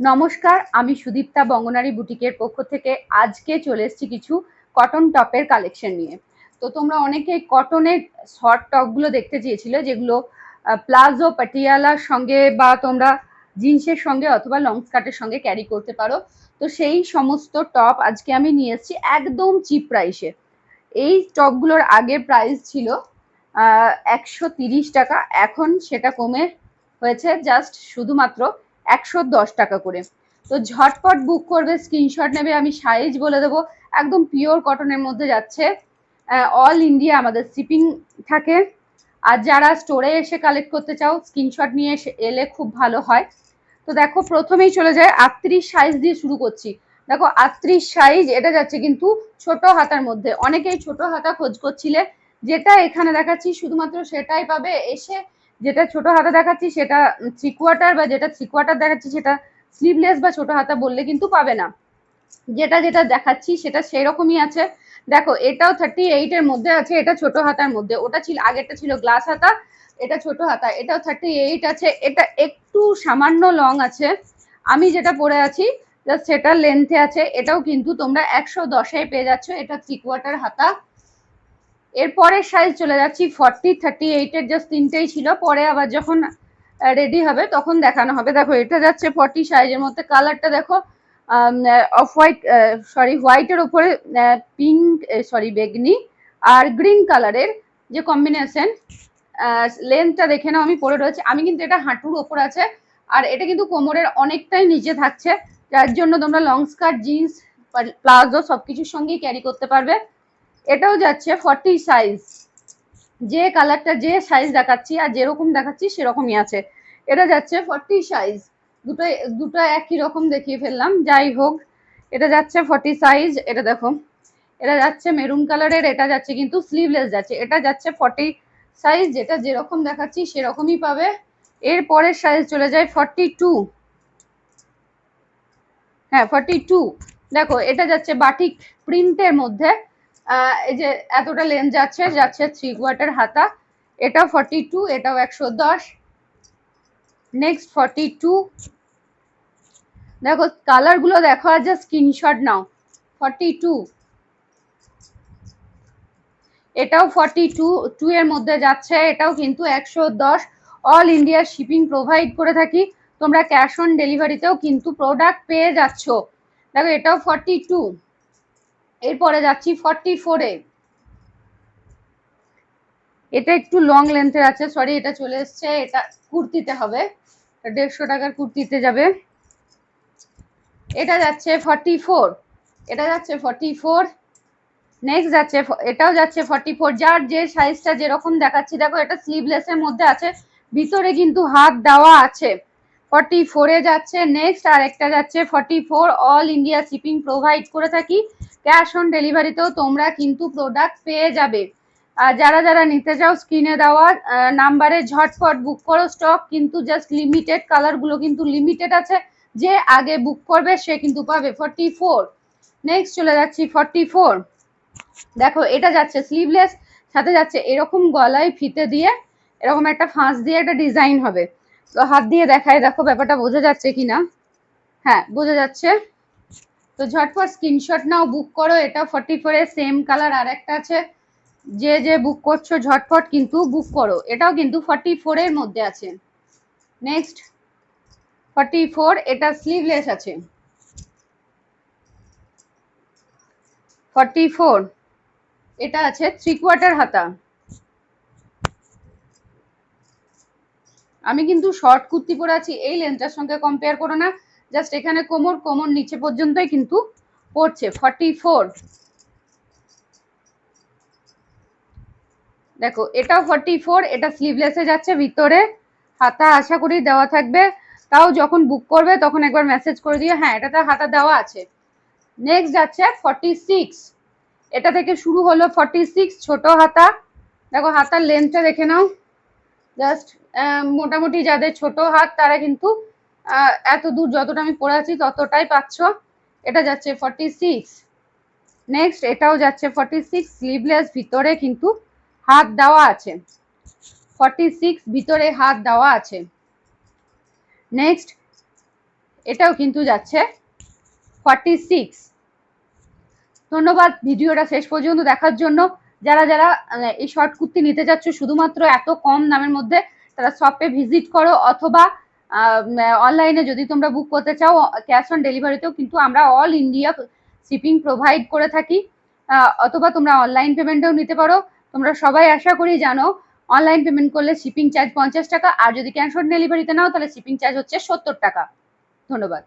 নমস্কার, আমি সুদীপ্তা বঙ্গনারী বুটিকের পক্ষ থেকে আজকে চলে এসেছি কিছু কটন টপের কালেকশন নিয়ে। তো তোমরা অনেকেই কটনের শর্ট টপগুলো দেখতে চেয়েছিলে, যেগুলো প্লাজো পাটিয়ালার সঙ্গে বা তোমরা জিন্সের সঙ্গে অথবা লং স্কার্টের সঙ্গে ক্যারি করতে পারো। তো সেই সমস্ত টপ আজকে আমি নিয়ে এসেছি একদম চিপ প্রাইসে। এই টপগুলোর আগের প্রাইস ছিল 130 টাকা, এখন সেটা কমে হয়েছে জাস্ট শুধুমাত্র 110 টাকা করে। তো ঝটপট বুক করবে, স্ক্রিনশট নেবে, আমি সাইজ বলে দেবো। একদম পিওর কটনের মধ্যে যাচ্ছে, অল ইন্ডিয়া আমাদের শিপিং থাকে। আর যারা স্টোরে এসে কালেক্ট করতে চাও, স্ক্রিনশট নিয়ে এলে খুব ভালো হয়। তো দেখো, প্রথমেই চলে যায় 38 সাইজ দিয়ে শুরু করছি। দেখো 38 সাইজ, এটা যাচ্ছে কিন্তু ছোট হাতার মধ্যে। অনেকেই ছোট হাতা খোঁজ করছিলে, যেটা এখানে দেখাচ্ছি শুধুমাত্র সেটাই পাবে। এসে যেটা ছোট হাতা দেখাচ্ছি সেটা 3/4, বা যেটা 3/4 দেখাচ্ছি সেটা স্লিভলেস বা ছোট হাতা বললে কিন্তু পাবে না। যেটা যেটা দেখাচ্ছি সেটা সেই রকমই আছে। দেখো এটাও 38 এর মধ্যে আছে, এটা ছোট হাতার মধ্যে। ওটা ছিল, আগেরটা ছিল গ্লাস হাতা, এটা ছোট হাতা। এটাও 38 আছে, এটা একটু সামান্য লং আছে। আমি যেটা পরে আছি জাস্ট সেটার লেন্থে আছে। এটাও কিন্তু তোমরা 110-এ পেয়ে যাচ্ছ, এটা 3/4 হাতা। এরপরের সাইজ চলে যাচ্ছি 40, 38 এর জাস্ট তিনটেই ছিল, পরে আবার যখন রেডি হবে তখন দেখানো হবে। দেখো এটা যাচ্ছে 40 সাইজের মধ্যে। কালারটা দেখো, অফ হোয়াইট, সরি হোয়াইটের উপরে পিঙ্ক, সরি বেগনি আর গ্রিন কালারের যে কম্বিনেশন। লেন্থটা দেখে নাও, আমি পরে রয়েছে। আমি কিন্তু এটা হাঁটুর ওপর আছে, আর এটা কিন্তু কোমরের অনেকটাই নিচে থাকছে, যার জন্য তোমরা লং স্কার্ট, জিন্স, প্লাজো সবকিছুর সঙ্গেই ক্যারি করতে পারবে। এটাও যাচ্ছে 40 সাইজ। যে কালারটা যে সাইজ দেখাচ্ছি আর যেরকম দেখাচ্ছি সেরকমই আছে। এটা যাচ্ছে 40 সাইজ। দুটো একই রকম দেখিয়ে ফেললাম, যাই হোক। এটা যাচ্ছে 40 সাইজ। এটা দেখো, এটা যাচ্ছে মেরুন কালারের, এটা যাচ্ছে কিন্তু স্লিভলেস যাচ্ছে। এটা যাচ্ছে 40 সাইজ, যেটা যেরকম দেখাচ্ছি সেরকমই পাবে। এর পরের সাইজ চলে যায় 42। হ্যাঁ 42। দেখো এটা যাচ্ছে বাটিক প্রিন্টের মধ্যে। এই যে এতটা লেন্থ যাচ্ছে 3/4 হাতা। এটাও 42, এটাও 110। নেক্সট 42। দেখো কালার গুলো দেখো, আর যা স্ক্রিনশট নাও। 42, এটাও 42 এর মধ্যে যাচ্ছে। এটাও কিন্তু 110। অল ইন্ডিয়া শিপিং প্রোভাইড করে থাকি, তোমরা ক্যাশ অন ডেলিভারিতেও কিন্তু প্রোডাক্ট পেয়ে যাচ্ছ। দেখো এটাও 42। এরপরে যাচ্ছি 44-এ। এটা একটু লং লেন্থের আছে, সরি এটা চলে এসছে, এটা কুর্তিতে হবে, 150 টাকার কুর্তিতে যাবে। এটা যাচ্ছে 44, এটা যাচ্ছে 44। নেক্সট যাচ্ছে, এটাও যাচ্ছে 44। যার যে সাইজটা যেরকম দেখাচ্ছি। দেখো এটা স্লিভলেসের মধ্যে আছে, ভিতরে কিন্তু হাত দেওয়া আছে। 44-এ যাচ্ছে। নেক্সট আর একটা যাচ্ছে 44। অল ইন্ডিয়া শিপিং প্রোভাইড করে থাকি, ক্যাশ অন ডেলিভারিতেও তোমরা কিন্তু প্রোডাক্ট পেয়ে যাবে। আর যারা যারা নিতে চাও, স্ক্রিনে দেওয়া নাম্বারে ঝটপট বুক করো। স্টক কিন্তু জাস্ট লিমিটেড, কালারগুলো কিন্তু লিমিটেড আছে। যে আগে বুক করবে সে কিন্তু পাবে। 44। নেক্সট চলে যাচ্ছি 44। দেখো এটা যাচ্ছে স্লিভলেস, সাথে যাচ্ছে এরকম গলায় ফিতে দিয়ে এরকম একটা ফাঁস দিয়ে একটা ডিজাইন হবে। তো হাত দিয়ে দেখায়, দেখো ব্যাপারটা বোঝা যাচ্ছে কিনা। হ্যাঁ বোঝা যাচ্ছে। তো ঝটপট স্ক্রিনশট নাও, বুক করো। এটা 44 এর সেম কালার আর একটা আছে। যে যে বুক করছো ঝটপট কিন্তু বুক করো। এটাও কিন্তু 44 এর মধ্যে আছে। নেক্সট 44, এটা স্লিভলেস আছে। 44, এটা আছে 3/4 হাতা। আমি কিন্তু শর্ট কুর্তি পরে আছি, এই লেন্থটার সঙ্গে কম্পেয়ার করো না। জাস্ট এখানে কোমর নিচে পর্যন্তই কিন্তু পড়ছে। 44। দেখো এটাও 44, এটা স্লিভলেসে যাচ্ছে, ভিতরে হাতা আশা করি দেওয়া থাকবে। তাও যখন বুক করবে তখন একবার মেসেজ করে দিও, হ্যাঁ এটাতে হাতা দেওয়া আছে। নেক্সট যাচ্ছে 46। এটা থেকে শুরু হলো 46, ছোট হাতা। দেখো হাতার লেন্থটা দেখে নাও। জাস্ট মোটামুটি যাদের ছোট হাত তারা কিন্তু এত দূর যতটা আমি পরে আছি ততটাই পাচ্ছ। এটা যাচ্ছে 46। নেক্সট এটাও যাচ্ছে 46, স্লিভলেস, ভিতরে কিন্তু হাত দেওয়া আছে। 46, ভিতরে হাত দেওয়া আছে। নেক্সট এটাও কিন্তু যাচ্ছে 46। ধন্যবাদ ভিডিওটা শেষ পর্যন্ত দেখার জন্য। যারা যারা এই শর্ট কুর্তি নিতে চাচ্ছ শুধুমাত্র এত কম দামের মধ্যে, তারা শপে ভিজিট করো, অথবা অনলাইনে যদি তোমরা বুক করতে চাও ক্যাশ অন ডেলিভারিতেও কিন্তু আমরা অল ইন্ডিয়া শিপিং প্রোভাইড করে থাকি, অথবা তোমরা অনলাইন পেমেন্টেও নিতে পারো। তোমরা সবাই আশা করি জানো অনলাইন পেমেন্ট করলে শিপিং চার্জ 50 টাকা, আর যদি ক্যাশ অন ডেলিভারিতে নাও তাহলে শিপিং চার্জ হচ্ছে 70 টাকা। ধন্যবাদ।